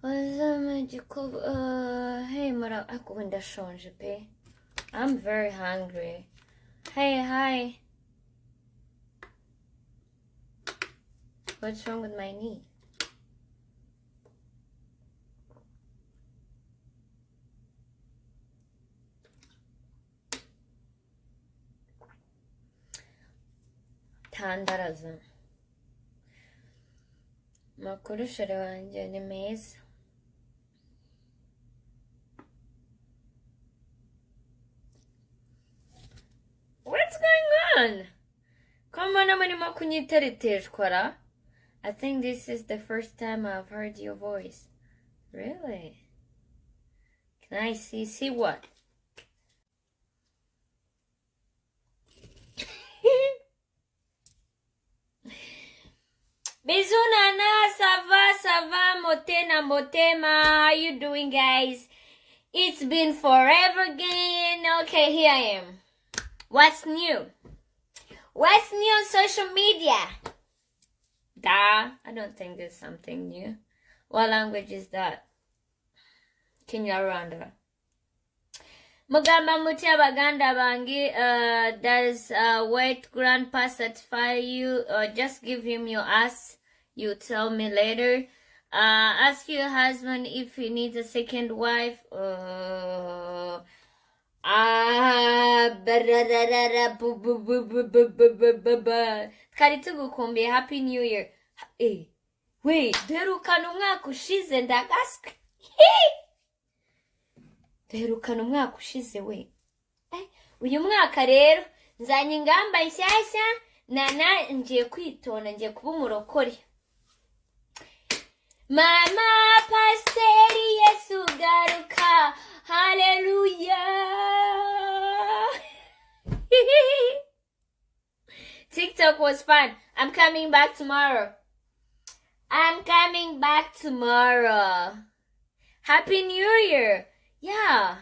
Hey, ako ndashonje pe. I'm very hungry. Hey, hi. What's wrong with my knee? Tandaraza. Makuru shere wanje ni meza. What's going on? Come on, I'm kunyitereteshwara. I think this is the first time I've heard your voice. Really? Can I see what? Bisous Nana, ça va, motema. How you doing, guys? It's been forever again. Okay, here I am. What's new? What's new on social media? I don't think there's something new. What language is that? Nyarwanda. Mugamba muti abaganda bangi, does white grandpa satisfy you? Just give him your ass. You tell me later. Ask your husband if he needs a second wife. Karitugukumbi, Happy New Year. Hey, wait, derukana umwaka ushize ndagaswe. Derukana umwaka ushize we. Uyu mwaka rero nzanye ingamba nshyashya nana ngiye kwitona ngiye kuba umurokore. Mama pasteri Yesu garuka. Hallelujah. TikTok was fun. I'm coming back tomorrow. Happy New Year. Yeah.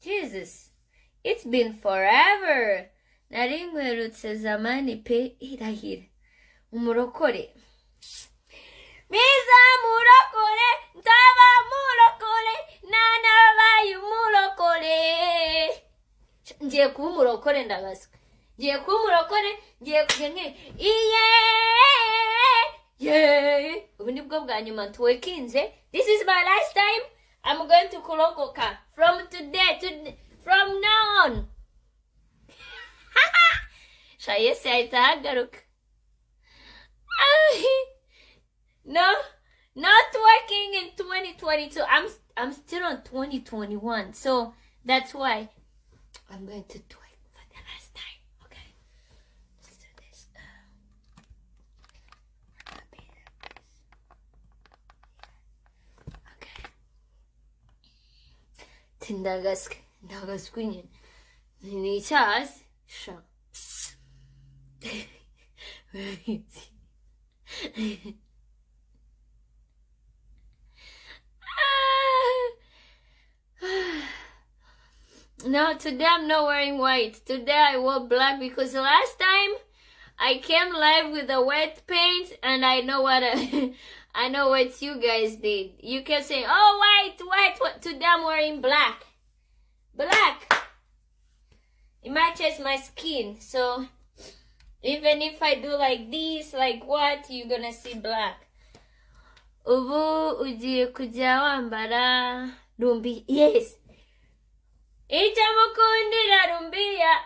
Jesus. It's been forever. Naringwerutse zamani pe irahira. Umurokore. Miza murokore, ntaba murokore, nana bayu murokore. Ngiye kuba umurokore ndabaswe. Ngiye kuba umurokore, ngiye kugenye. Yeah. Ubu nibwo bwa nyuma ntuwekinze. This is my last time. I'm going to kurokoka from today from now on. Shayese aitahagaruka. No, not working in 2022. I'm still on 2021, so that's why I'm going to do it for the last time. Okay, let's do this. Okay. Tindagaskunian. Ni chas. Sure. No, today I'm not wearing white. Today I wore black because last time I came live with a white paint and I know what I know what you guys did. You can say, oh, white. Today I'm wearing black. It matches my skin. So even if I do like this, like what, you're gonna see black. Ubu ugiye kujya wambara rumbi. Yes. Ichamukundira rumbiya.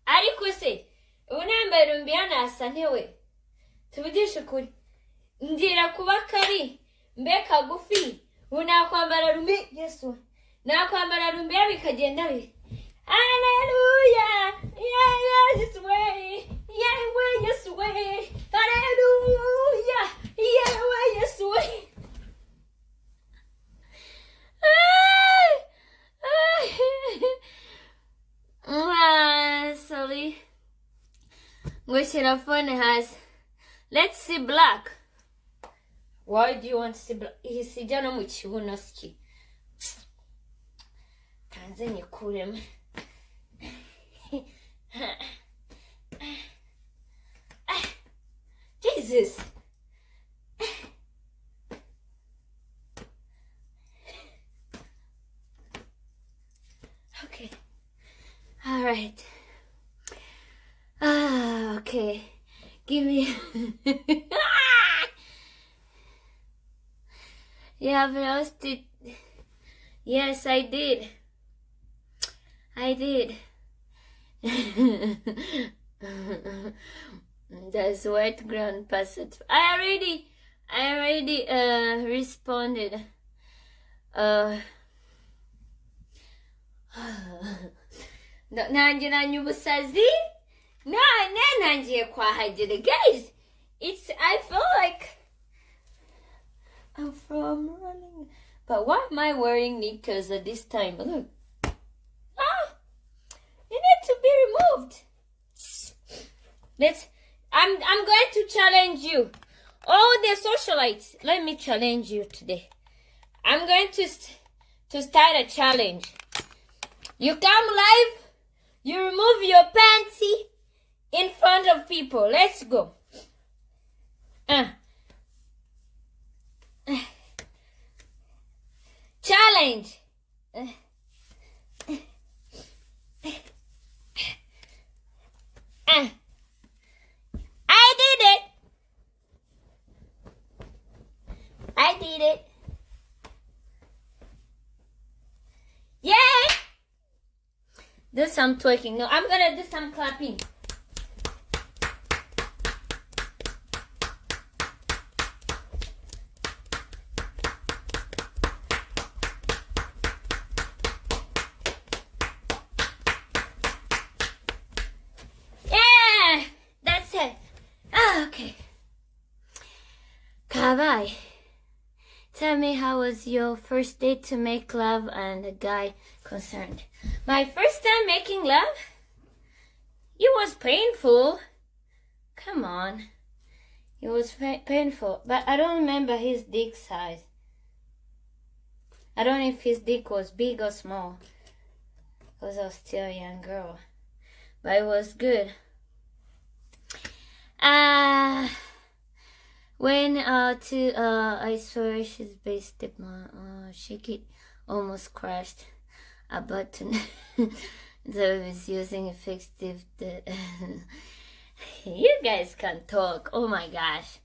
Ariko se, unambaye rumbiya nasa ntewe. Tuvugishe ukuri. Ngira kuba kari, mbe kagufi. Unakwambara rumbi. Yesu. Nakwambara rumbiya bikagenda bi. Hallelujah. Yeah, yes way. Yeah, yes way. Hallelujah. Yeah, yes way. Sorry. Phone has. Let's see black. Why do you want to see black? Sijana muchibuno ski. Tanzania kurem. Jesus. right. Okay. Give me. You have lost it. Yes, I did. I did. That's what Grandpa said. I already responded. Nanjye ubusazi. No, nanjye kwahagera, guys. I feel like I'm from running. But why am I wearing knickers at this time? Look. You need to be removed. I'm going to challenge you. All the socialites, let me challenge you today. I'm going to start a challenge. You come live, you remove your panty in front of people. Let's go. Challenge. I did it. Yay! Do some twerking. No, I'm gonna do some clapping. Yeah! That's it. Okay. Kawaii. Tell me, how was your first date to make love and the guy concerned? My first time making love? It was painful. Come on. It was painful. But I don't remember his dick size. I don't know if his dick was big or small. Because I was still a young girl. But it was good. When I swear she's based she get almost crashed a button that was using effective. You guys can talk. Oh my gosh.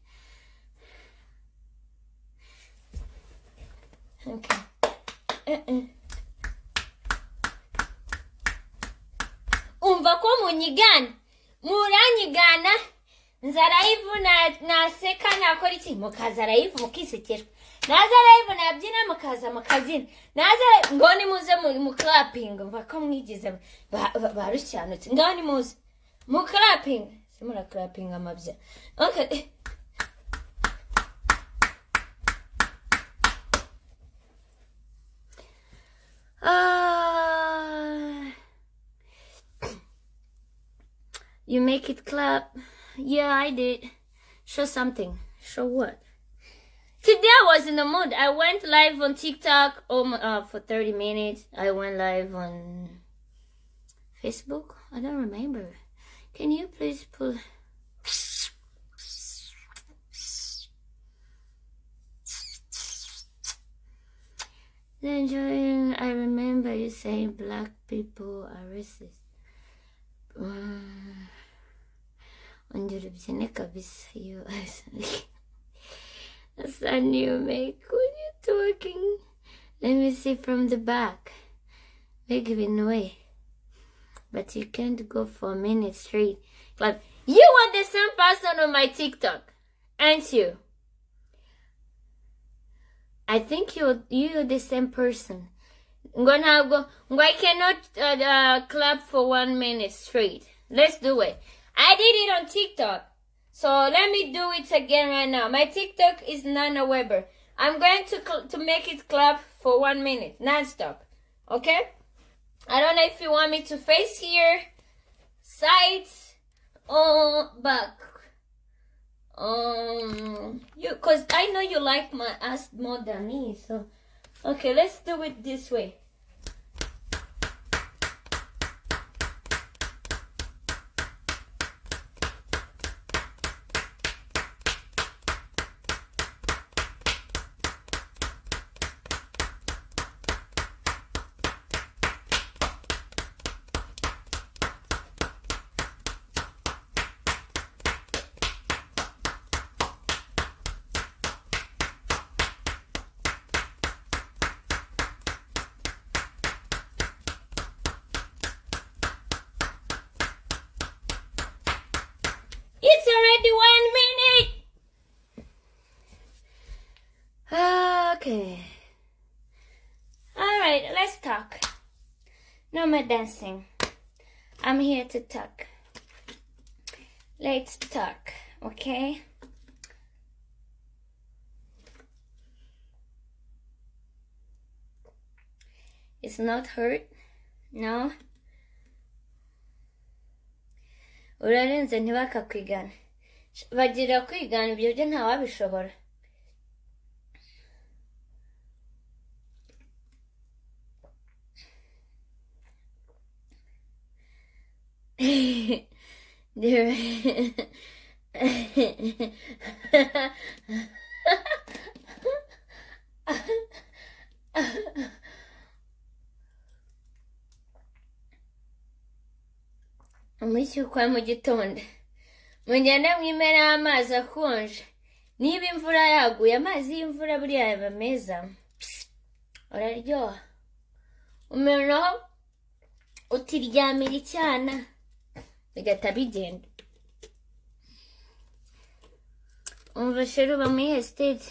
Okay. Umva ko muranyigana. Nzaraivu naseka nakora iki mukaza raivu mukisekera. Naza raivu nabyina mukaza mukabyina. Naza ngoni muze mu clapping mva ko mwigize barusyanutse. Ngoni muze mu clapping. Simura clapping amabya. Okay. You make it clap. Yeah, I did. Show something. Show what? Today I was in the mood. I went live on TikTok for 30 minutes. I went live on Facebook. I don't remember. Can you please pull? Enjoying. I remember you saying black people are racist. You that's a new make. What are you talking? Let me see from the back. We're giving away. But you can't go for a minute straight. Like, you are the same person on my TikTok, aren't you? I think you're the same person. I cannot clap for 1 minute straight. Let's do it. I did it on TikTok. So let me do it again right now. My TikTok is Nana Weber. I'm going to make it clap for 1 minute, non-stop. Okay? I don't know if you want me to face here, sides, or back. Cause I know you like my ass more than me. So, okay, let's do it this way. Okay. Alright, let's talk. No more dancing. I'm here to talk. Let's talk, okay? It's not hurt, no? Urarenze ntibakakwigana. Bagira kwigana ibyo byo ntawabishobora. Umushyukwa mu gitondo mugenda mwimera amazi akonje niba imvura yaguye amazi y'imvura buriya yaba meza uraryoha umeno utiryamira icyana bigata bigenda umva shero bamuye state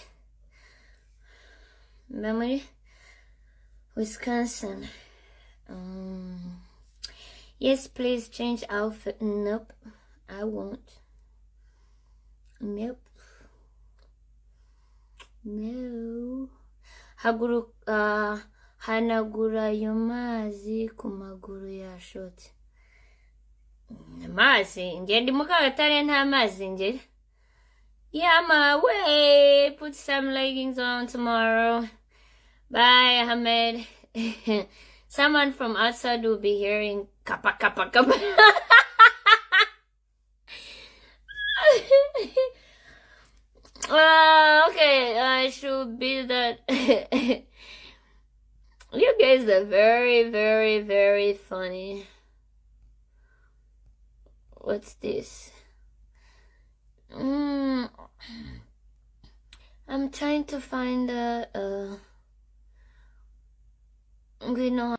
muri Wisconsin. Yes, please change outfit. Nope, I won't. Nope. No. Hanagura ayo mazi ku maguru yashotse. Amazi? Nge ndi mukagatare nta mazi nge. Yeah, my way. Put some leggings on tomorrow. Bye, Ahmed. Someone from outside will be hearing kappa kappa kappa. Okay, I should be that. You guys are very, very, very funny. What's this? I'm trying to find a Ngwino.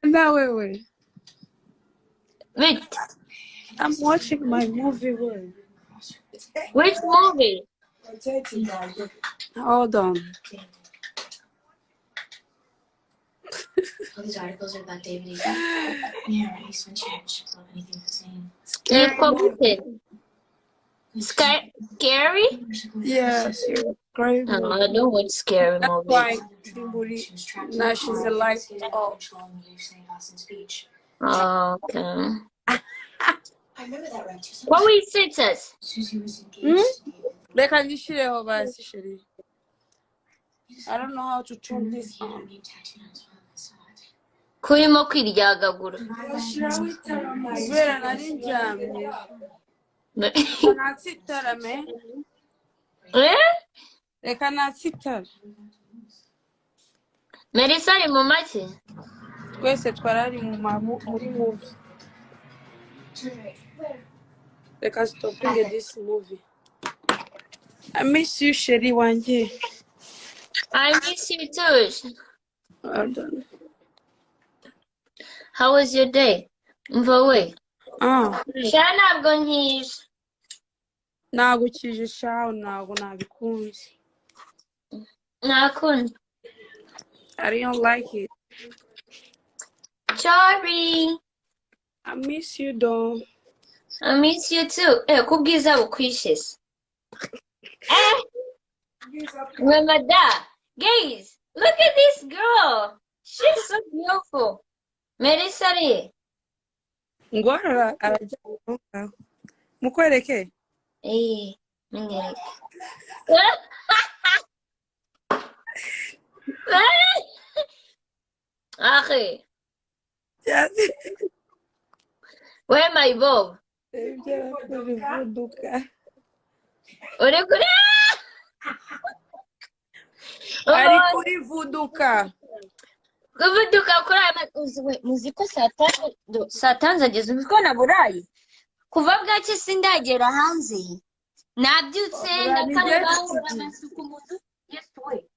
No, wait. Wait, I'm watching my movie. Wait. which movie? Hold on. All these articles are about David Eagle. Yeah, he's been changed. I love anything he's saying. You commented. Scary? Yeah, scary movie. No, I don't watch scary That's movies. why Muri, now she's a light off. Okay. I remember that right too. What will say to us? Susie was engaged. They can just share over actually. I don't know how to turn this on. Kurimo kwiryagagura. Kubera nari ndyamye. Natsitara me. Reka natsitara. Melissa ari mu make? Twese twarari muri movie. Reka stopping this movie. I miss you, Sherry Wanje. I miss you too. Well done. How was your day? Mvawe. Shana ntabwo nkije. Ntabwo kije shawo ntabwo nabikunze. Nakunda. I don't like it. Sorry. I miss you though. I miss you too. Kubwiza bukwishese. Remember that. Guys, look at this girl. She's so beautiful. Melissa ri. Ngwara arajya mukwereke. Mnyereke. Akhi. Yes. Where my Bob? Uri kuri? Ari kuri vuduka. Kuvuduka kuri muziko saa tanu zageze ubwo naburaye. Kuva bwacye sindagera hanze. Nabyutse nakangahura amasuku muzu. Yes we.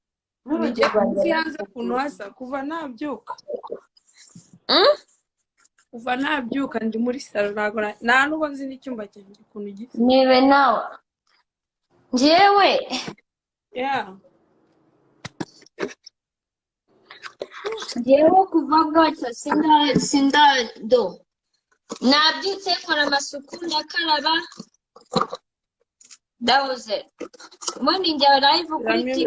Nijye hanze kunwasa kuva nabyuka. Kuva nabyuka ndi muri salo nta nubwo nzi n'icyumba cyanjye ukuntu gisa. Nibe nawe. Njyewe. Yeah. Njyewe kuva bwacyo sindado. Nabyutse nkora amasuku ndakaraba. That was it. Ubundi njya live kuri TV.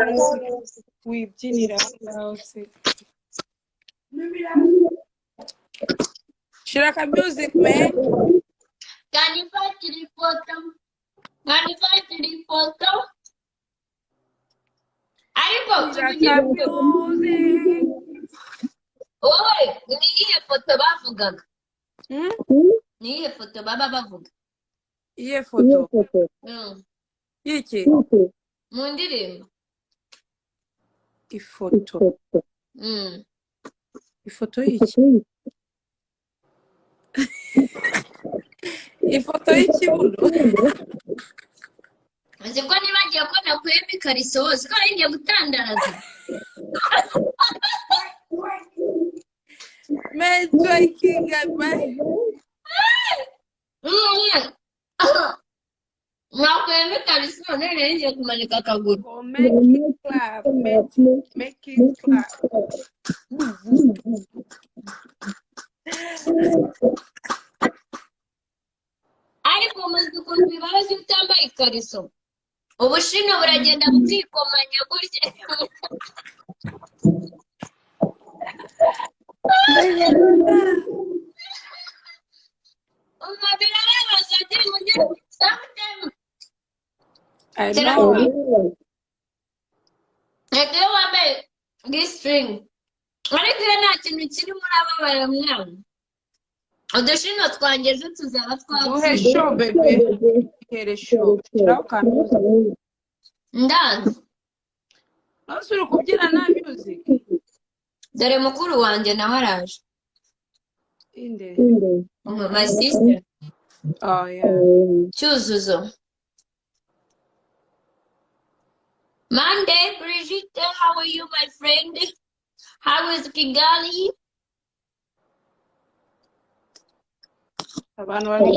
Wibyinira hose. Shiraka music, man. Can you find the photo? Can you find the photo? Ariko Shiraka music. Oye, ni iyihe foto bavugaga? Ni iyihe foto baba bavuga? Iyihe foto? Yiki? Mu ndirimbo. Ifoto. Ifoto yiki? Ifoto y'ikibuno. Uziko nibagiye ko nakuyemo ikariso hose ko ngiye gutandaraza. Man, twerking man. Nakuyemo ikariso none ngiye kumanika akaguru. Oh, make it clap. Make it clap. Ariko umaze ukuntu bibabaje utambaye ikariso. Ubushino buragenda bukikomanya gutya. Umubiri arabaza ati mujye sometimes. I know. Ego wambaye this string. Ariko nta kintu kiri muri ababaye mwana. Udushino twangeje tuzaba Uhe show, baby. Here show. Shiraka. Ndanze. Nasuri kubyina na music. Dore mukuru wanjye nawe araje. Inde. My sister. Oh, yeah. Cyuzuzo. Monday, Brigitte, how are you, my friend? How is Kigali? Abantu bari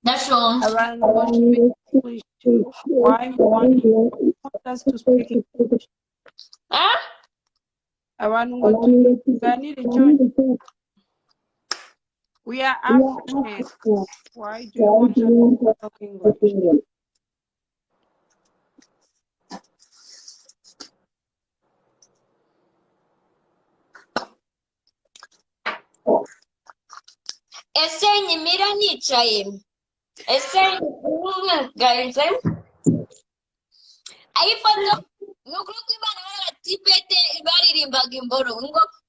That's all. Abantu want to speak English. Why want us to speak English? Huh? Abantu want to tuganire Icyongereza. We are Africans. Why do you want us to talk English? Ese nyimira nicaye. Ese guys. Ayifoto nukuri kw'Imana baratipete baririmbaga imboro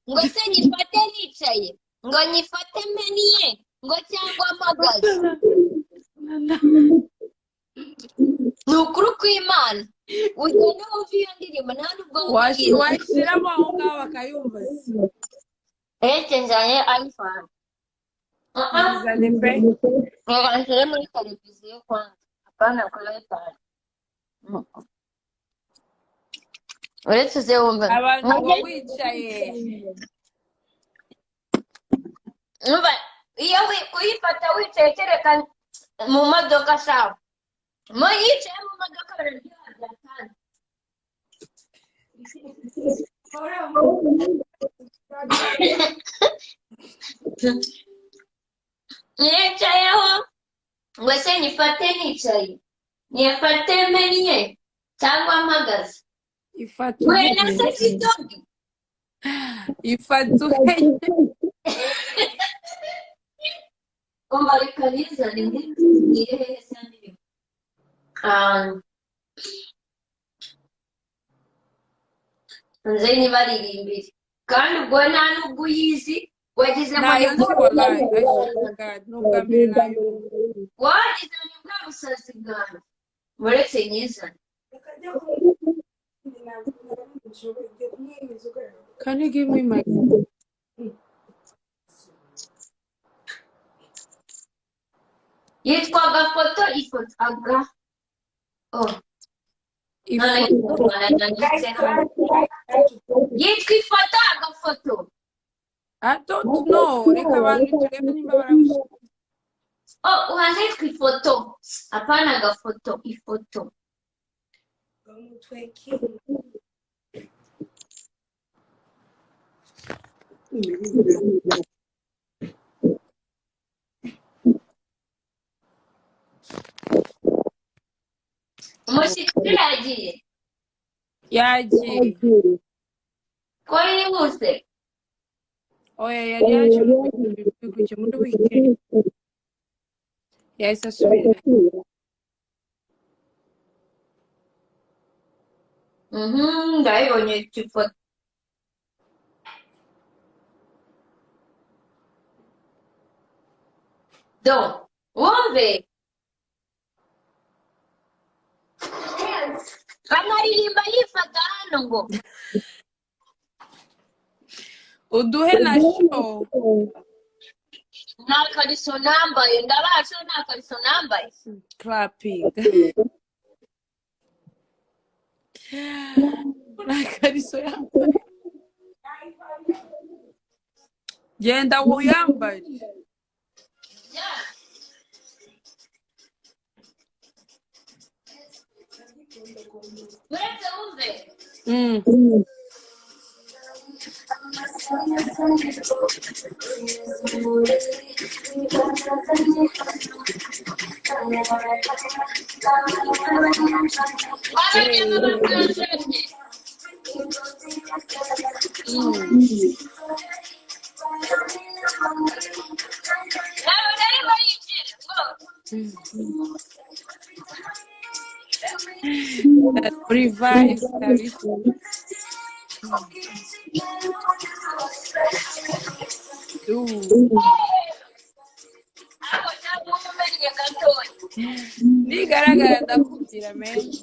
ngo se nyifate nicaye. Ngo nyifate meniye. Ngo cyangwa mpagaze. Nukuri kw'Imana. Ugenda wumva iyo ndirimbo nta nubwo washyiramo aho ngaho bakayumva. njyanye iPhone. Zane pe. Ngashyire muri televiziyo kwanza. Hapana kuri iPhone. Uretse uze wumva. Abantu ngo wicaye. Umva iyo kuyifata wicaye kereka mu modoka sawa. Mo yicaye mu modoka bararyoha cyane. Nicayeho ngo se nyifate nicaye. Nyifate meniye cyangwa mpagaze. Ifatu. We nasa kidogi. Ifatu. Umva Kaliza ni hehe sandi. Nzeni baririmbira. Kandi ubwo nta nubwo uyizi wagize ngo ni wagize ngo bwa busazi bwawe. Muretse nyiza. Can you give me my Yitwaga foto ifoto aga. Oh, ifoto yitwa ifoto agafoto. I don't know reka abantu turebe nimba barabuze Oh, uhanitwa ifoto. Hapana agafoto, ifoto. Umushyitsi yagiye. yagiye Ko yihuse. oya yari yaje kujya muri weekend yahise asubira Ndabibonye ifoto. Donc, wumve. Anaririmba yifata hano ngo. uduhe na show Nta kariso nambaye. Ndabasha nta kariso nambaye. clapping nakariso yambaye genda uyambaye Uretse wumve. muri vibes kabisa nigaragara ndakubwira menshi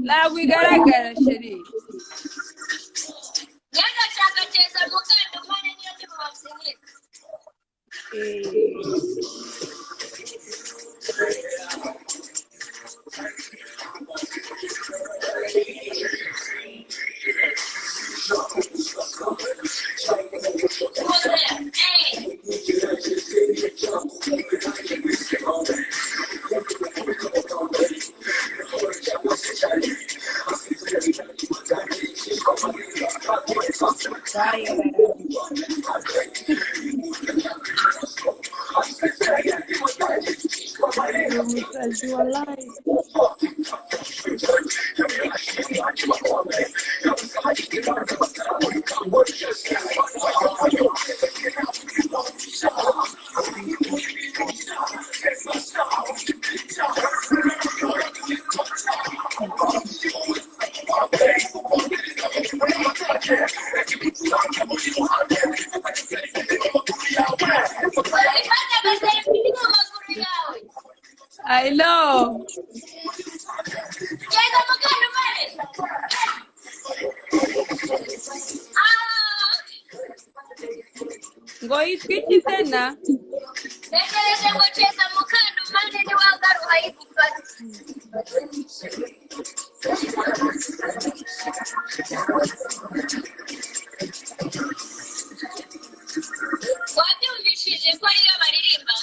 ntabwo igaragara sheri I know. Ngo yitwiki tena Tegereje ngo cheza mukando mane ni wagaruha yigufata. Wabyumvishije ko ariyo baririmba?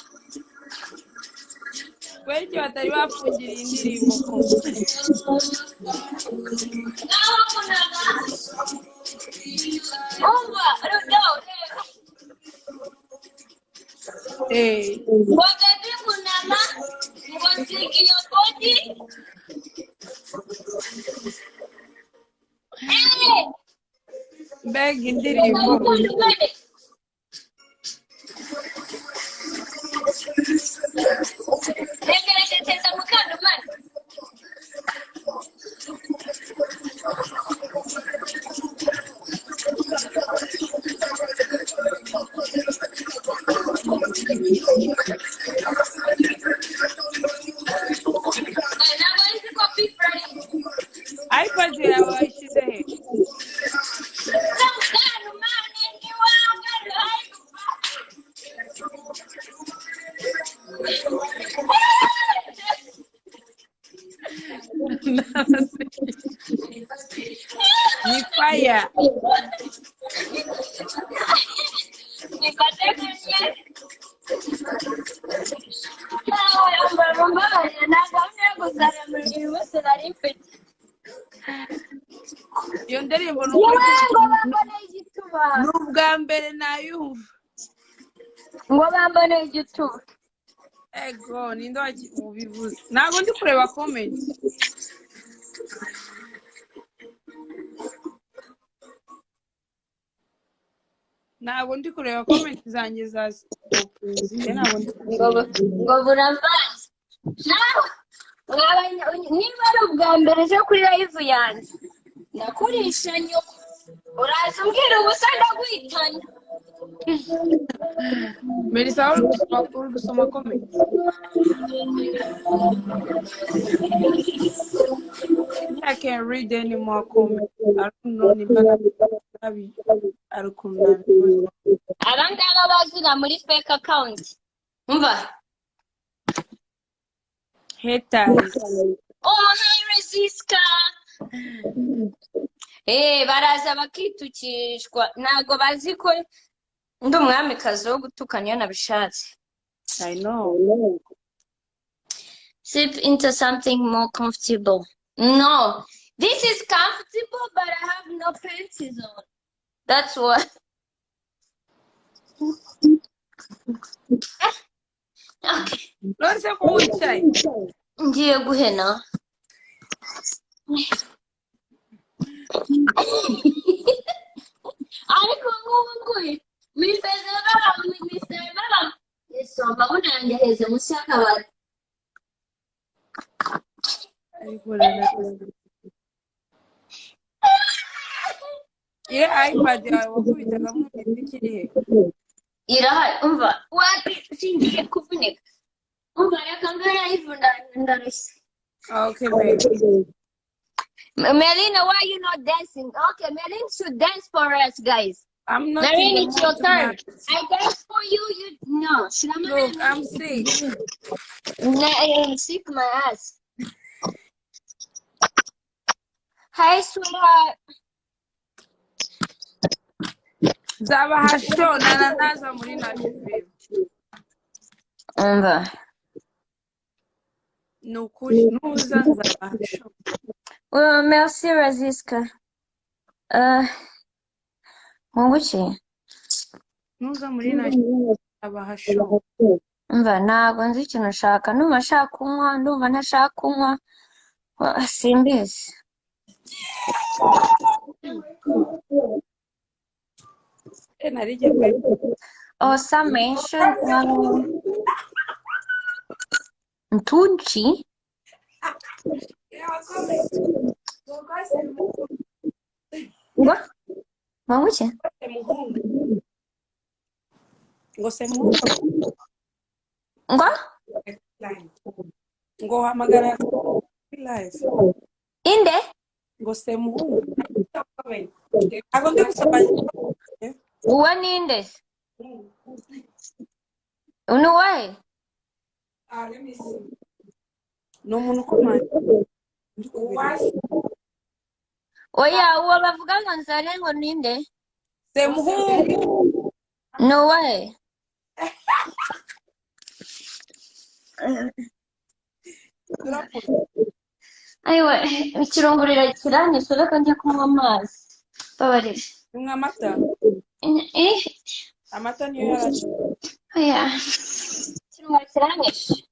Kweli batari bafungira indirimbo ko Naho kunaga umva rudo wagabi kunama ngosigiyo body mbega indirimbo tegereje cheza mukando mane. iPad yawe wayishyize he? Yeah. Iyo ndirimbo ni ukuri n'ubwa mbere nayumva ngo bambone igituba ego ninde ubivuze ntabwo ndi kureba comment ntabwo ndi kureba comment zanjye za Supersexy ntabwo ndi ngo buravanze niba ari ubwa mbere cyo kuri live yanjye nakurisha nyoko uraza umbwira ubusa ndaguhitana Melissa uri gusoma comment I can't read any more comments. I don't know abangaba bazira muri fake account umva haters hey Resiska baraza bakitukishwa ntago bazi ko ndi umwamikazi wo gutukana iyo nabishatse I know. Sip into something more comfortable. No, this is comfortable, but I have no panties on. That's what. Okay. Let's have a chai. Ngiye guhena. Ariko nguye. Mifeze baba. Yeso mbabona yanjye heze musi yakabari. Yeah, iPad wakubitaga mu kirihe irahari umva wapi singiye kuvunika umva reka mbere ndarese. Okay, baby. Melina, why you not dancing? Okay, Melina should dance for us, guys. I'm not. Melina, it's your turn. I dance for you. No. Look, I'm sick. I'm sick my ass. Hi, sweetheart. Zaba hasho naza muri na live. Nukuri nuza zaba hasho. Merci, Resiska. Munguchi. Nuza muri na zaba hasho. Ntabwo nzi ikintu ushaka. Ndumva nshaka kunywa, ndumva ntashaka kunywa. Simbizi. Some mention Tunchi. What? Mamuche? What? Ngo hamagara live. Inde? Ngo semuhungu. Ako ndi kusaba. Uwe ninde? Unuwahe? Let me see. No muntu kumanya. Oya, uwo bavuga ngo nzare ngo ninde? Semuhungu. No way. Aiwa, ikirongorera kiranyishe reka njya kunywa amazi. Babarira. Unywa amata? Amata niyo yaraje. Oya. Ikirongorera kiranyishe.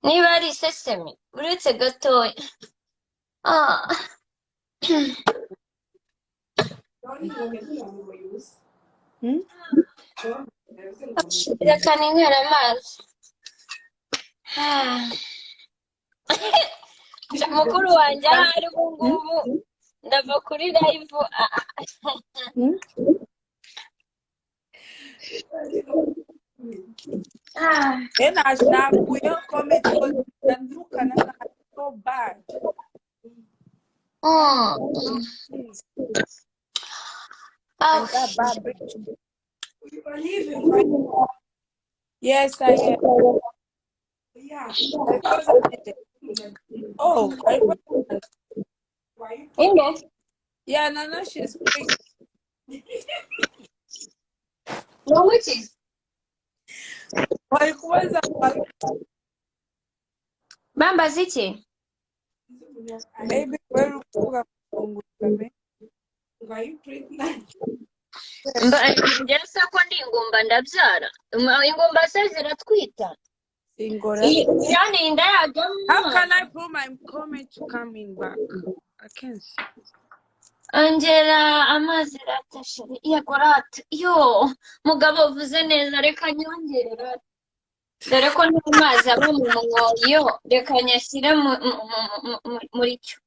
Niba ari sesemi, uretse gatoya. Reka ninywere amazi. Mukuru wanjye ahari ubungubu ndava kuri live. Naje nakuye comment ndandukana so bad. Yes, I am. Yeah. Oh, Inge? Yeah, Nana, she's quick. Which is Like, what's up? Bamba Zichi. Maybe we're going Are you pregnant? Njesa ko ndi ingumba ndabyara. Ingumba se ziratwita. Singora. Yani inda yajyamo. How can I put my comment to coming back? I can't see. Angela amazi ratashe. Yego rat. Yo, mugabo uvuze neza reka nyongerera. Dore ko n'amazi aba mu mwoyo reka nyashyire muri cyo.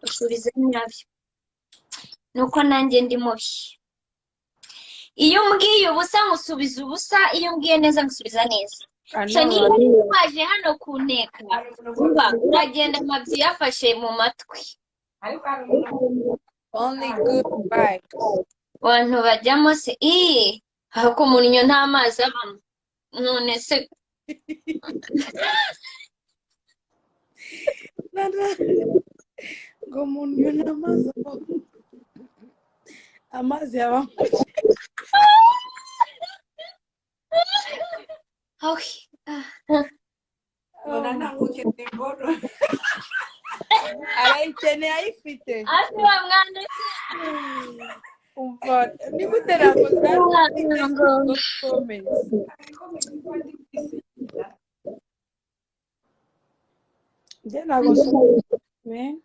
Usubize nyabyo. Nuko nanjye ndi mubi. Iyo umbwiye ubusa ngusubiza ubusa, iyo umbwiye neza ngusubiza neza. So niba waje hano kunteka, kuba uragenda amabyi yafashe mu matwi. Only good vibes. Abantu bajyamo se, aho ku murinyo nta mazi abamo. None se. Ngo murinyo nta mazi abamo. Amazi abamo. Arayikeneye ayifite. Ase bamwande. Umva ni gute ntabwo comments. Njye ntabwo man.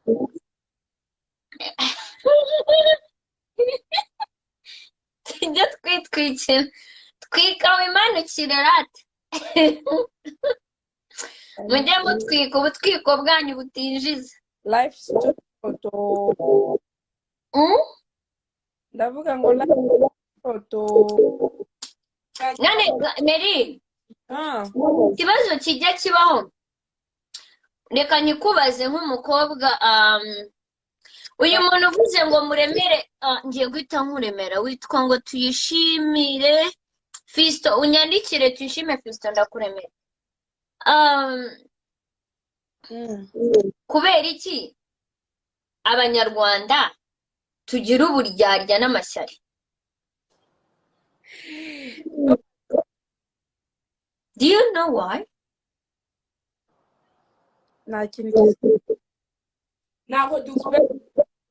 Tujya twitwikira. Twika wimanukire rati. Mujye mutwika ubutwiko bwanyu butinjiza. Life photo. Ndavuga ngo life photo. None Meri. Ikibazo kijya kibaho. Reka nyikubaze nk'umukobwa uyu muntu uvuze ngo muremere ngiye guhita nkuremera witwa ngo tuyishimire Fisto unyandikire tuyishime Fisto ndakuremera. Kubera iki Abanyarwanda tugira uburyarya n'amashyari? Do you know why? Nta kintu ntabwo dukora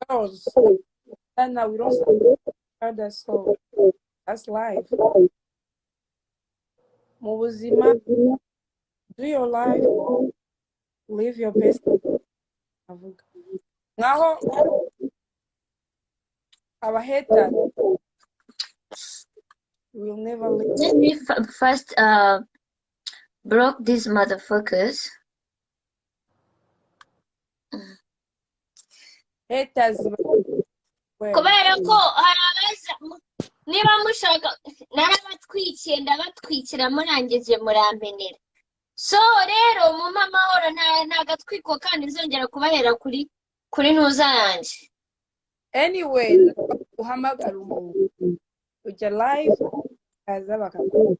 girls and now we don't start that so that's life. Mu buzima, do your life, live your best. Ngaho our haters will never live. Let me first block these motherfuckers. Haters kubera ko harabaza niba mushaka narabatwikiye ndabatwikira murangeje murampenera. So rero mu mamahoro nta gatwiko kandi nzongera kubahera kuri ntuza yanjye. Anyway, uhamagara umuntu ujya live kaza bakakubona.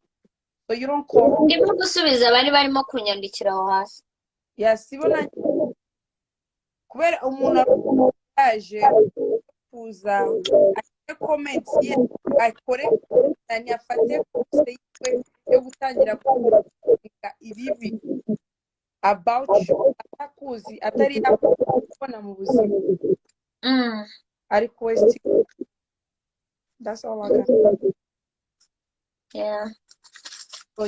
So you don't call. Ndimo gusubiza bari barimo kunyandikira aho hasi. Yasibona kubera umuntu aje kuza ake comments ye akore cyane afate post yiwe yo gutangira kuvuga ibibi about you atakuzi atari yakubona mu buzima. I request you. That's all I got. Yeah. So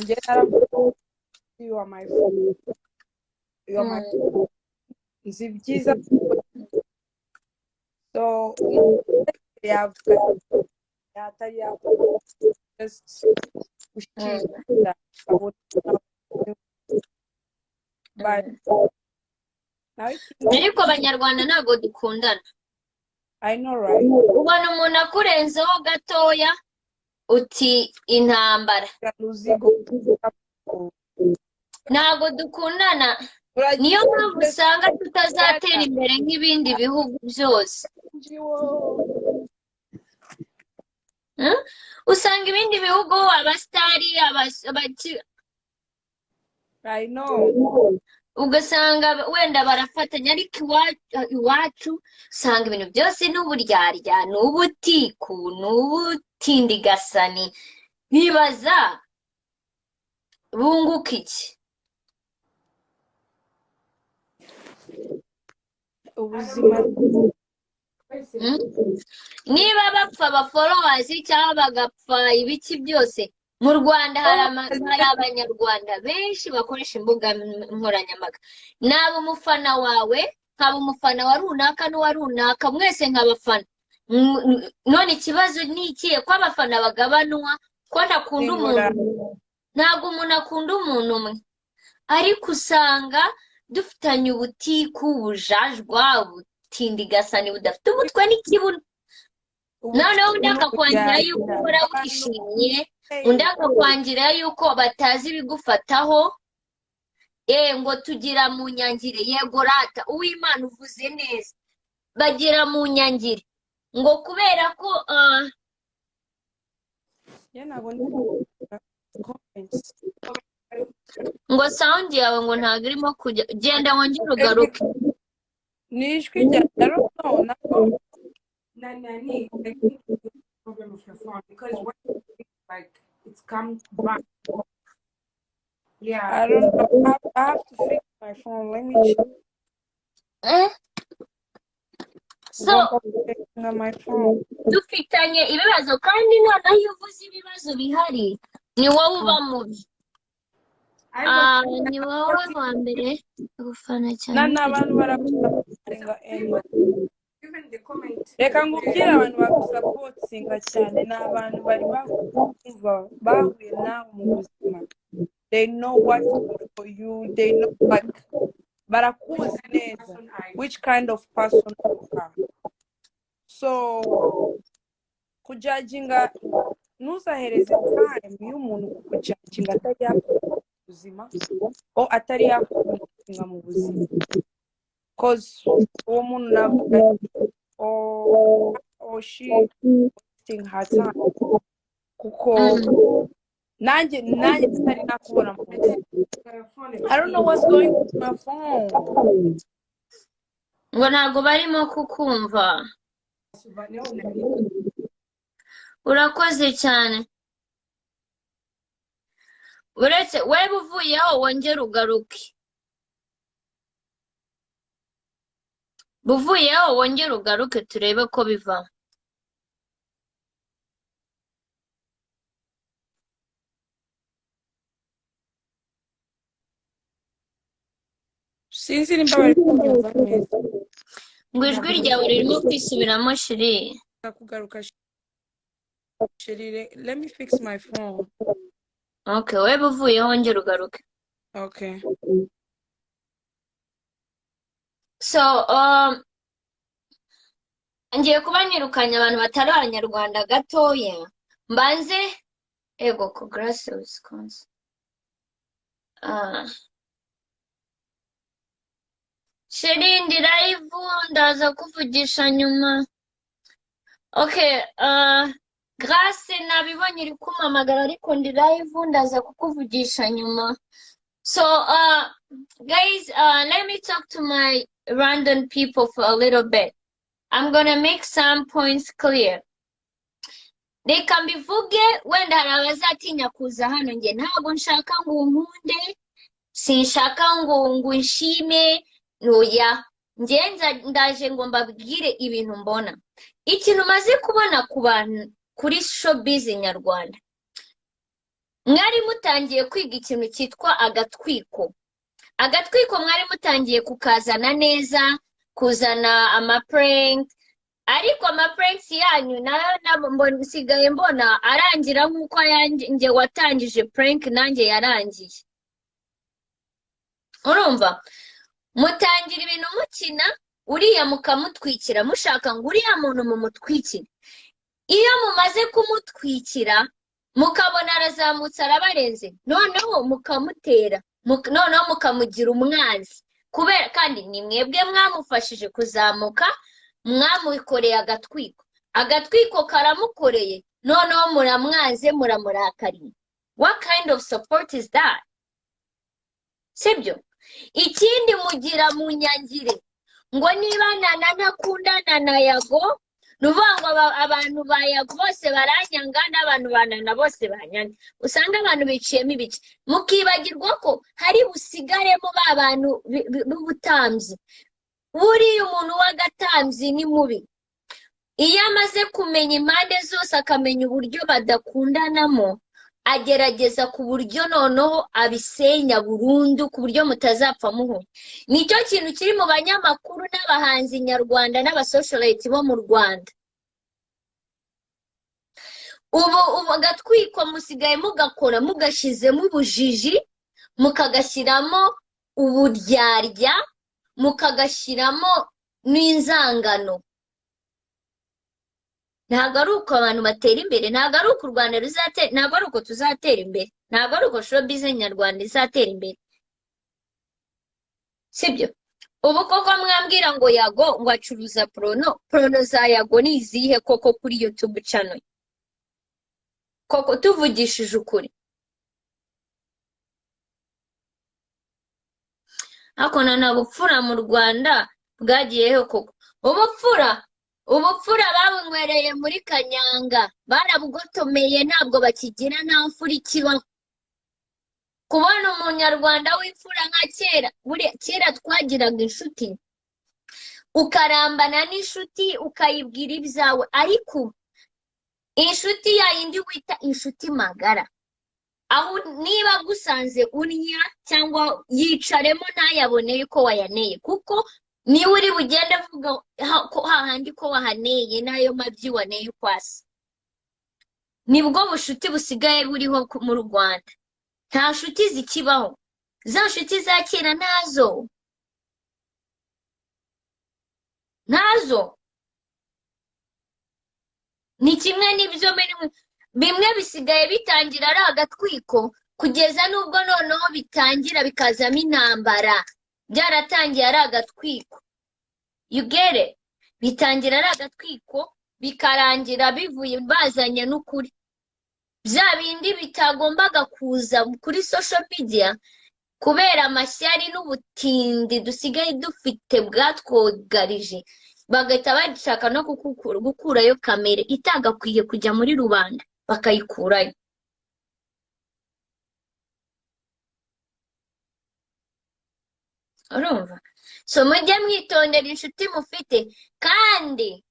you are my friend. You are my friend. Nzibyiza. So they have just but ariko Abanyarwanda ntago dukundana. I know, right? Ubona umuntu akurenzeho gatoya uti intambara. Ntago dukundana. Niyo mpamvu usanga tutazatera imbere nk'ibindi bihugu byose. Usanga ibindi bihugu abastari I know. ugasanga wenda barafatanya ariko iwacu usanga ibintu byose n'uburyarya n'ubutiku n'ubutindigasani bibaza bunguka iki ubuzima niba bapfa followers cyangwa bagapfa ibiki byose mu Rwanda hari abanyarwanda benshi bakoresha imbuga nkoranyambaga naba umufana wawe nkaba umufana wa runaka n'uwa runaka mwese nk'abafana none ikibazo ni ikihe ko abafana bagabanwa ko ntakunda umuntu ntabwo umuntu akunda umuntu umwe ariko usanga dufitanye ubutiku ubujajwa ubutindigasani budafite umutwe n'ikibuno noneho undi akakwangira yuko uhora wishimye undi akakwangira yuko batazi ibigufataho ngo tugira mu nyangire yego rata uw'Imana uvuze neza bagira mu nyangire ngo kubera ko ngo sound yawe ngo ntabwo irimo kujya genda wongere ugaruke nijwi rya none Nani, I think it's a problem with your phone because when like it's come back. Yeah, I don't know. I have to fix my phone. Let me check. So on my phone. dufitanye ibibazo kandi noneho iyo uvuze ibibazo bihari ni wowe uba mubi ni wowe wa mbere ugufana cyane n'abantu baragusapotinga reka ngubwire abantu bagusapotinga cyane ni abantu bari bahuye nawe mu buzima. They know what's good for you. They know like barakuzi neza which kind of person you are. So kujajinga ntuzahereze time y'umuntu kujajinga atari yakubuzima buzima o atari yakubuzima mu buzima cause uwo muntu navuga she wasting her time kuko nanjye tutari nakubona mu buzima. I don't know what's going on my phone. ngo ntabwo barimo kukumva urakoze cyane uretse weba uvuyeho wongere ugaruke buvuyeho wongere ugaruke turebe ko biva sinzi nimba bari kunyumva neza ngo ijwi ryawe ririmo kwisubiramo shiri kugaruka shiri. Let me fix my phone. okay weba uvuyeho wongere ugaruke. Okay. So ngiye kuba nirukanye abantu batari abanyarwanda gatoya mbanze ego ko grace Wisconsin shiri ndi live ndaza kuvugisha nyuma. Okay, Grace nabibonye iri kumamagara ariko ndi live ndaza kukuvugisha nyuma. So guys, let me talk to my random people for a little bit. I'm gonna make some points clear. They can be mbivuge wenda hari abazatinya kuza hano nge ntabwo nshaka ngo unkunde sinshaka ngo nshime oya ngenza ndaje ngo mbabwire ibintu mbona. Ikintu maze kubona ku bantu kuri Showbiz Nyarwanda mwari mutangiye kwiga ikintu cyitwa agatwiko mwari mutangiye kukazana neza kuzana amaprank ariko amapranks yanyu nayo nsigaye mbona arangira nk'uko nge watangije prank nanjye yarangiye. Urumva mutangira ibintu mukina uriya mukamutwikira mushaka ngo uriya muntu mumutwikire. Iyo mumaze kumutwikira mukabona arazamutse arabarenze noneho mukamutera noneho mukamugira umwanzi kubera kandi ni mwebwe mwamufashije kuzamuka mwamukoreye agatwiko karamukoreye noneho muramwanze muramurakariye. What kind of support is that? sibyo? Ikindi mugira mu nyangire ngo niba nana ntakundana na Yago, nuvuga ngo abantu ba Yago bose baranyanga n'abantu banana bose banyanga. Usanga abantu biciyemo ibice, mukibagirwa ko hari busigaremo ba bantu b'ubutambyi. Buriya umuntu w'agatambyi ni mubi. Iyo amaze kumenya impande zose akamenya uburyo badakundanamo, agerageza ku buryo noneho abisenya burundu ku buryo mutazapfa muhuye. Nicyo kintu kiri mu banyamakuru n'abahanzi nyarwanda n'abasocialite bo mu Rwanda. Ubu agatwiko musigaye mugakora mugashizemo ubujiji, mukagashyiramo uburyarya, mukagashyiramo n'inzangano. Ntabwo ari uko abantu batera imbere, ntabwo ari uko u Rwanda ruzatera, ntabwo ari uko tuzatera imbere, ntabwo ari uko showbiz nyarwanda izatera imbere, sibyo? Ubu koko mwambwira ngo Yago ngo acuruza prono za Yago ni izihe koko kuri YouTube channel? Koko tuvugishije ukuri. Akona nta bupfura mu Rwanda bwagiyeho koko. Ubupfura babunywereye muri kanyanga, barabugotomeye, ntabwo bakigira nta mfura ikibaho. Kubona umunyarwanda w'imfura nka kera twagiraga inshuti, ukarambana n'inshuti ukayibwira ibyawe, ariko inshuti yayindi wita inshuti magara, aho niba agusanze unya cyangwa yicaremo ntayaboneye ko wayaneye, kuko niwe uri bugende avuga ko hahandi ko wahaneye n'ayo mabyi waneye ukwasi. Nibwo bushuti busigaye buriho mu Rwanda. Nta nshuti zikibaho, za nshuti za kera nazo ni kimwe n'ibyo bimwe bisigaye bitangira ari agatwiko, kugeza n'ubwo noneho bitangira bikazamo intambara. Byaratangiye ari agatwiko, you get it? Bitangira ari agatwiko bikarangira bivuye bazanye n'ukuri. Bya bindi bitagombaga kuza kuri social media kubera amashyari n'ubutindi dusigaye dufite bwatwogarije, bagahita bashaka no gukurayo kamere itagakwiye kujya muri rubanda, bakayikurayo. Urumva? So mujye mwitondera inshuti mufite, kandi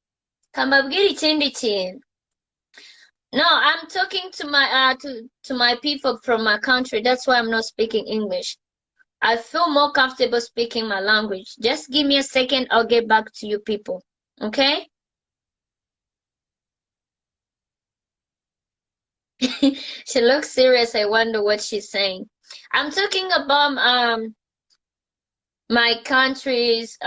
kamabwira ikindi kintu. No, I'm talking to my people from my country. That's why I'm not speaking English. I feel more comfortable speaking my language. Just give me a second, I'll get back to you people. Okay? She looks serious. I wonder what she's saying. I'm talking about my country's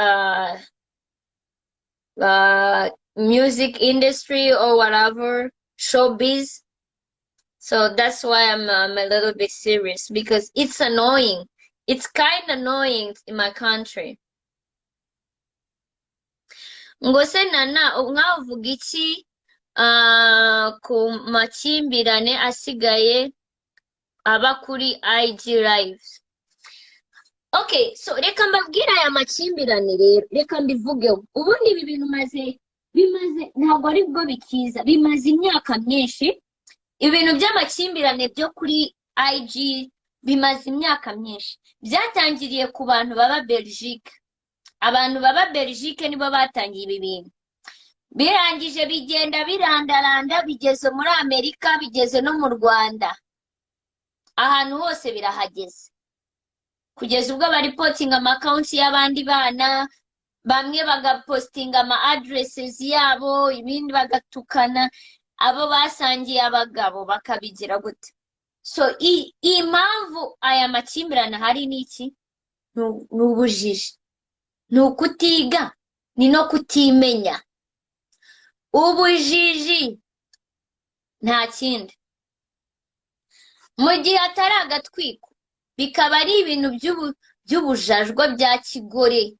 music industry or whatever, showbiz. So that's why I'm a little bit serious, because it's annoying. It's kind of annoying in my country. Ngo se nana mwavuga iki ku makimbirane asigaye aba kuri IG lives? Okay, so reka mbabwira aya makimbirane rero, reka mbivugeho. Ubundi ibi bintu bimaze ntabwo ari bwo bikiza, bimaze imyaka myinshi. Ibintu by'amakimbirane byo kuri IG bimaze imyaka myinshi. Byatangiriye ku bantu baba Belgique. Abantu baba Belgique nibo batangiye ibi bintu. Birangije bigenda birandaranda, bigeze muri Amerika, bigeze no mu Rwanda. Ahantu hose birahageze. Kugeza ubwo baripotinga amakonti y'abandi bana, bamwe bagapostinga ama addresses yabo, ibindi bagatukana, abo basangiye abagabo bakabigira gute. So impamvu aya makimbirane hari n'iki? N'ubujiji, ni ukutiga, ni no kutimenya. Ubujiji nta kindi. Mu gihe atari agatwiko, bikaba ari ibintu by'ubujajwa bya kigore.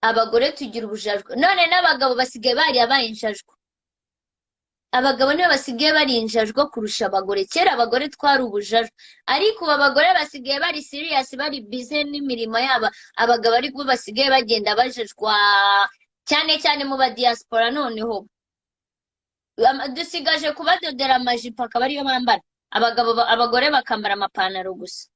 Abagore tugira ubujajwa, none n'abagabo basigaye bari abayinjajwa. abagabo nibo basigaye barinjajwe kurusha abagore. Kera abagore twari ubujaju, ariko ubu abagore basigaye bari serious, bari busy n'imirimo yabo. Abagabo ariko basigaye bagenda bajajwa, cyane cyane mu ba diaspora. Noneho dusigaje kubadodera amajipo akaba ariyo bambara, abagore bakambara amapantaro gusa.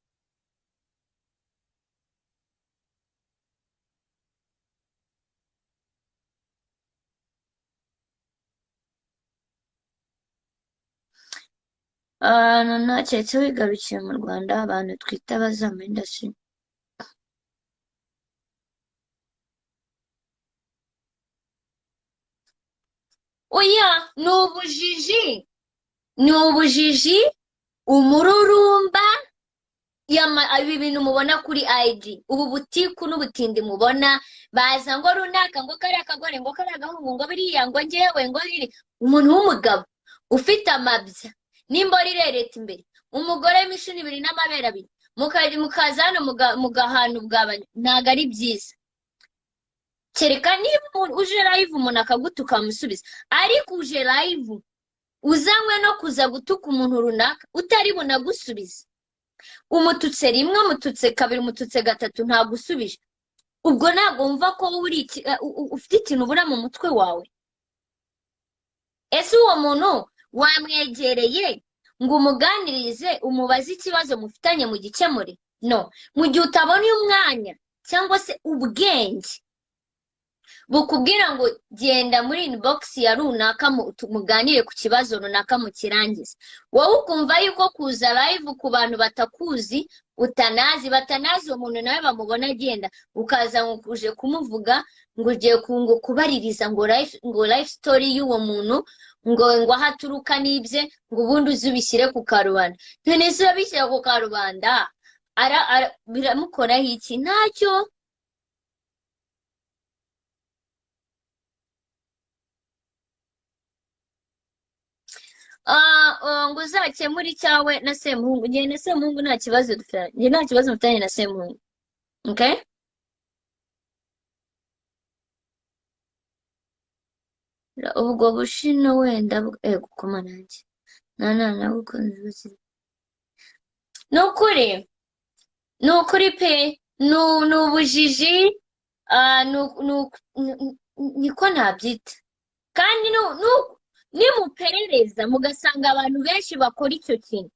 Naketse wigarukiye mu Rwanda, abantu twita abazamu industry. Oya, ni ubujiji, umururumba, ibi bintu mubona kuri IG, ubu butiku n'ubutindi mubona, baza ngo runaka, ngo kariya kagore, ngo kariya gahungu, ngo biriya, ngo njyewe, ngo riri. Umuntu w'umugabo ufite amabya n'imbora irereta imbere, umugore w'imishini ibiri n'amabere abiri, mukaza hano mugahana ubwabanye, ntago ari byiza. Kereka niba uje live umuntu akagutuka ukamusubiza, ariko uje live uzanywe no kuza gutuka umuntu runaka utari bunagusubize. Umututse rimwe, umututse kabiri, umututse gatatu, ntagusubije. Ubwo ntabwo wumva ko ufite ikintu ubura mu mutwe wawe? Ese uwo muntu wamwegereye ngo umuganirize, umubaze ikibazo mufitanye mu gikemure? No. Mu gihe utabona umwanya cyangwa se ubwenge bukubwira ngo genda muri inbox ya runaka muganire ku kibazo runaka mukirangize, wowe ukumva yuko kuza live ku bantu batakuzi, batanazi umuntu nawe bamubona agenda, ukaza uje kumuvuga ngo ugiye kubaririza ngo life story y'uwo muntu, ngo aho aturuka n'ibye, ngo ubundi uzubishyire ku karubanda. None se bishyira ku karubanda biramukoraho iki? Ntacyo. Ngo uzakemure icyawe na Semuhungu. Njye na Semuhungu nta kibazo dufitanye. Njye nta kibazo mfitanye na Semuhungu. Okay? Ubwo bushino wenda gukoma nanjye. Nagukunze. Nukuri pe, n'ubujiji, niko nabyita. Kandi nimuperereza mugasanga abantu benshi bakora icyo kintu,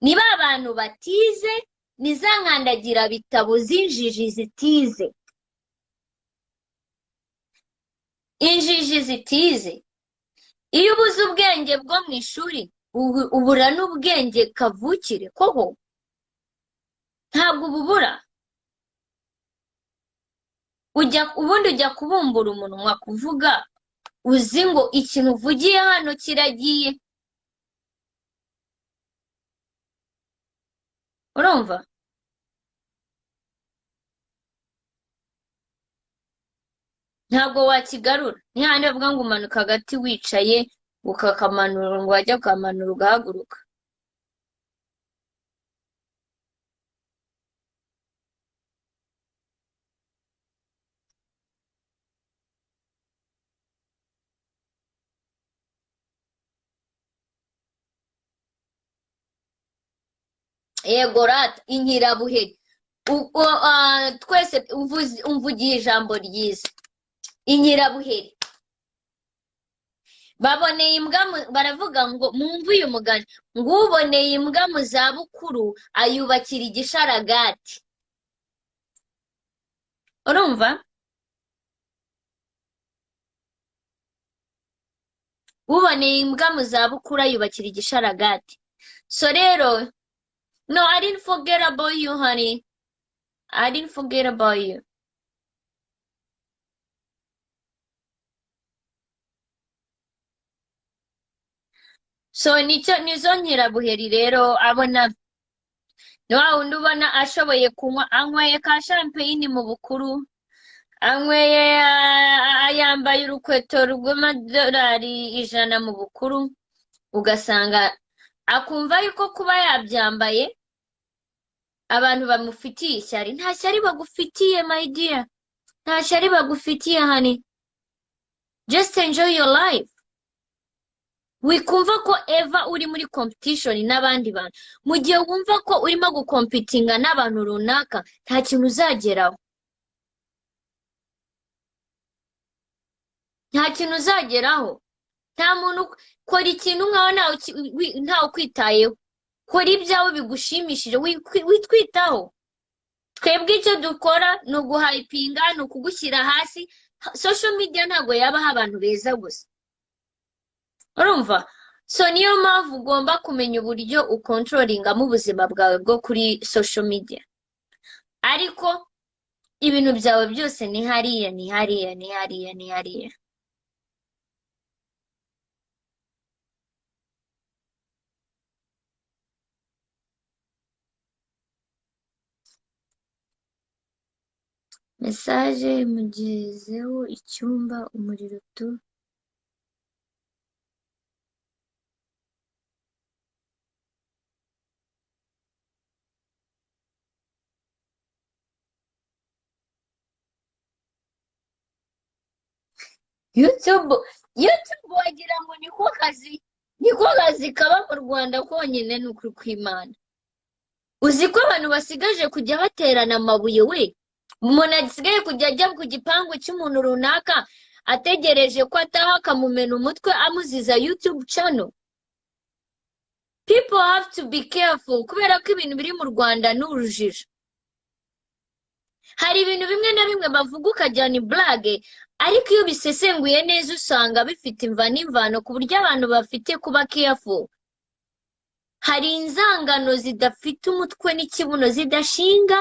niba abantu batize, ni za nkandagira bitabo z'injiji zitize. Injiji zitize, iyo ubuze ubwenge bwo mu ishuri, ubura n'ubwenge kavukire. Koko ntabwo ububura. Ubundi ujya kubumbura umunwa kuvuga, uzi ngo ikintu uvugiye hano kiragiye. Urumva? Ntabwo wakigarura. Ni handi bavuga ngo umanuka agati wicaye, ukakamanura, ngo wajya ukamanura ugahaguruka. Yego rata, inkirabuheri. Twese umvugiye ijambo ryiza. Inkirabuheri. Baboneye imbwa, baravuga ngo mwumve uyu mugani, ngo uboneye imbwa mu zabukuru ayubakira igisharagati. Urumva? Uboneye imbwa mu zabukuru ayubakira igisharagati. So rero, no, I didn't forget about you, honey. I didn't forget about you. So nizo nkirabuheri rero abona, ni wa wundi ubona ashoboye kunywa, anyweye ka champagne mu bukuru, anyweye yambaye urukweto rw'amadolari 100 mu bukuru, ugasanga akumva yuko kuba yabyambaye abantu bamufitiye ishyari. Nta shyari bagufitiye, my dear. Nta shyari bagufitiye, honey. Just enjoy your life. wikumva ko eva uri muri competition n'abandi bantu mu gihe wumva ko urimo gukompitinga n'abantu runaka nta kintu uzageraho nta muntu kora ikintu nkaho ntawe ukwitayeho kora ibyawe bigushimishije witwitaho twebwe icyo dukora ni uguhayipinga ni ukugushyira hasi social media ntabwo yabaho abantu beza gusa urumva so niyo mpamvu ugomba kumenya uburyo ukontorolingamo ubuzima bwawe bwo kuri social media ariko ibintu byawe byose ni hariya mesaje imugezeho icyumba umuriro tu YouTube wagira ngo niko kazi kaba mu Rwanda konyine ni ukuri kw'Imana uzi ko abantu basigaje kujya baterana amabuye we umuntu asigaye kujya ajya ku gipangu cy'umuntu runaka ategereje ko ataha akamumena umutwe amuziza YouTube channel people have to be careful kubera ko ibintu biri mu Rwanda ni urujijo hari ibintu bimwe na bimwe bavuga ukajya ni blague ariko iyo bisesenguye neza usanga bifite imva n'imvano ku buryo abantu bafite kuba careful hari inzangano zidafite umutwe n'ikibuno zidashinga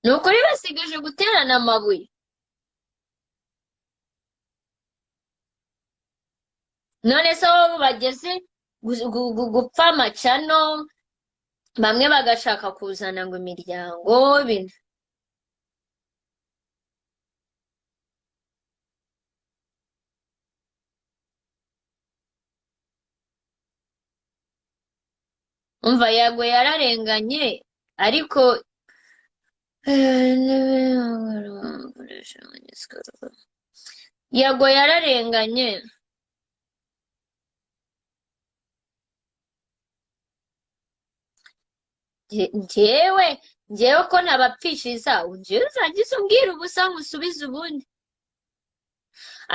ni ukuri basigaje guterana amabuye none se aho bageze gupfa amacano bamwe bagashaka kuzana ngo imiryango ibintu umva yago yararenganye ariko yago yararenganye njyewe ko ntabapfishiriza njyewe uzagize umbwira ubusa nkusubize ubundi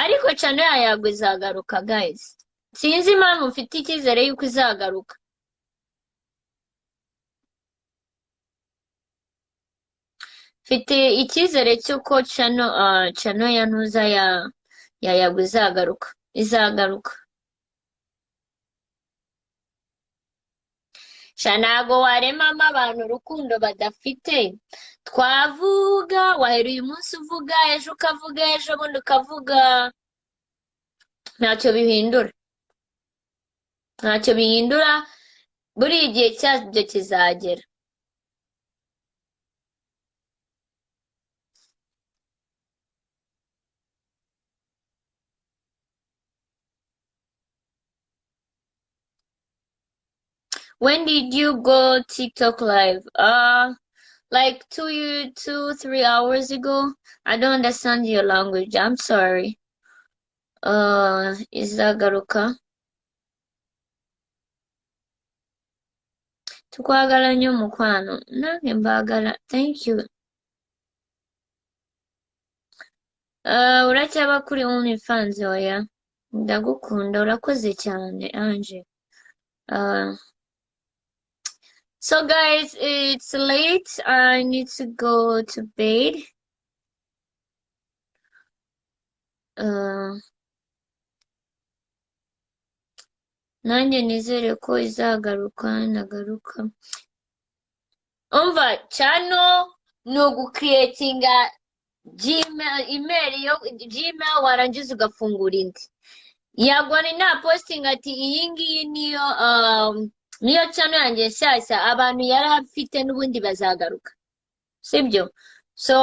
ariko cyane yago izagaruka guys sinzi impamvu mfite icyizere yuko izagaruka mfite icyizere cy'uko cano ya ntuza ya yago izagaruka ntago waremamo abantu urukundo badafite twavuga wahera uyu munsi uvuga ejo ukavuga ejo bundi ukavuga ntacyo bihindura buri igihe cyabyo kizagera When did you go TikTok live? Like 3 hours ago. I don't understand your language. I'm sorry. Izagaruka. Tukwagala nnyo mukwano. Nange mbagala. Thank you. Uracyaba kuri OnlyFans oya. Ndagukunda urakoze cyane Ange. So guys, it's late. I need to go to bed. Nanjye nizere ko izagaruka nagaruka. Umva channel ni ugucreatinga Gmail warangiza ugafungura indi. yagwani na posting ati iyi ngiyi niyo channel yanjye nshyashya abantu yari afite n'ubundi bazagaruka sibyo so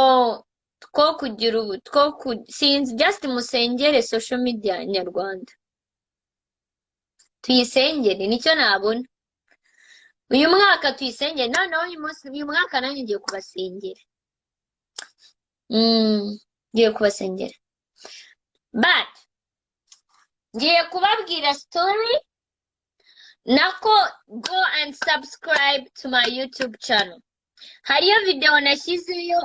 sinzi just musengere social media nyarwanda tuyisengere nicyo nabona uyu mwaka tuyisengere noneho uyu mwaka nanjye ngiye kubasengera ngiye kubasengera but ngiye kubabwira story nako go and subscribe to my YouTube channel hariyo video nashyizeyo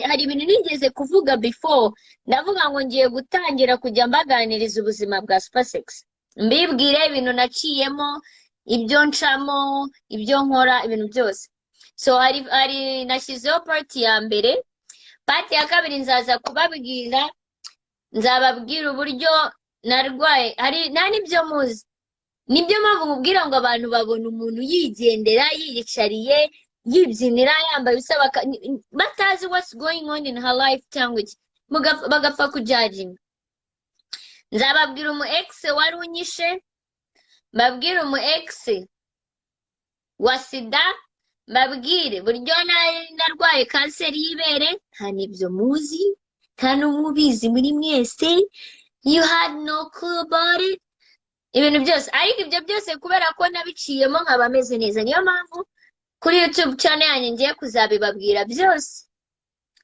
hari ibintu nigeze kuvuga before ndavuga ngo ngiye gutangira kujya mbaganiriza ubuzima bwa Supersexy mbibwire ibintu naciyemo ibyo ncamo ibyo nkora ibintu byose so hari nashyizeho part ya mbere part ya kabiri nzaza kubabwira nzababwira uburyo narwaye hari nta nibyo muzi nibyo mpamvu mubwira ngo abantu babona umuntu yigendera yiyicariye yibyinira yambaye ubusa batazi what's going on in her life cyangwa iki bagapfa kujudginga nzababwira umu ex wari unyishe mbabwire umu ex wa sida mbabwire buryo narwaye kanseri y'ibere nta nibyo muzi nta n'umwe ubizi muri mwese you had no clue about it ibintu byose ariko ibyo byose kubera ko nabiciyemo nkaba meze neza niyo mpamvu kuri YouTube channel yanjye ngiye kuzabibabwira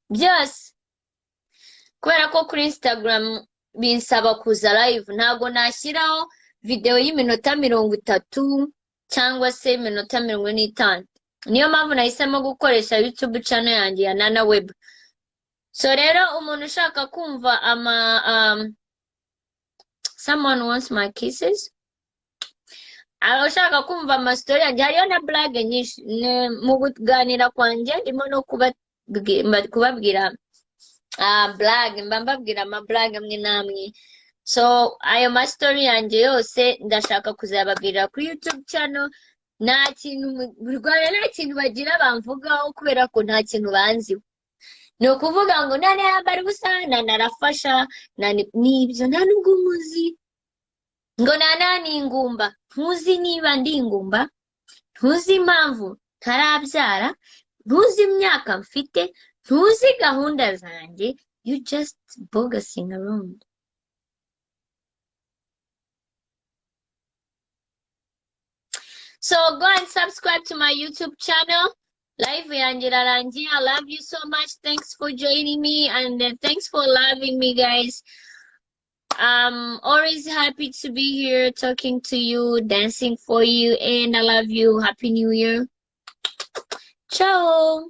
byose kubera ko kuri Instagram binsaba kuza live ntago nashyiraho video y'iminota 30 cyangwa se iminota 45 niyo mpamvu nahisemo gukoresha YouTube channel yanjye ya Nana Web so rero umuntu ushaka kumva someone wants my kisses ushaka kumva amastory yanjye hariyo na blague nyinshi mu kuganira kwanjye ndimo no kubabwira blague mbabwira ama blague amwe namwe so ayo mastory yanjye yose ndashaka kuzababwira kuri YouTube channel nta kintu bagira bamvugaho kubera ko nta kintu banziho ni ukuvuga ngo nane yambara ubusa nanarafasha nibyo nta nubwo muzi ngo ni ingumba ntuzi niba ndi ingumba ntuzi impamvu ntarabyara ntuzi imyaka mfite ntuzi gahunda zanjye you just bogging around so go and subscribe to my YouTube channel live yanjye irarangiye I love you so much thanks for joining me and thanks for loving me guys I'm always happy to be here talking to you dancing for you and I love you happy new year ciao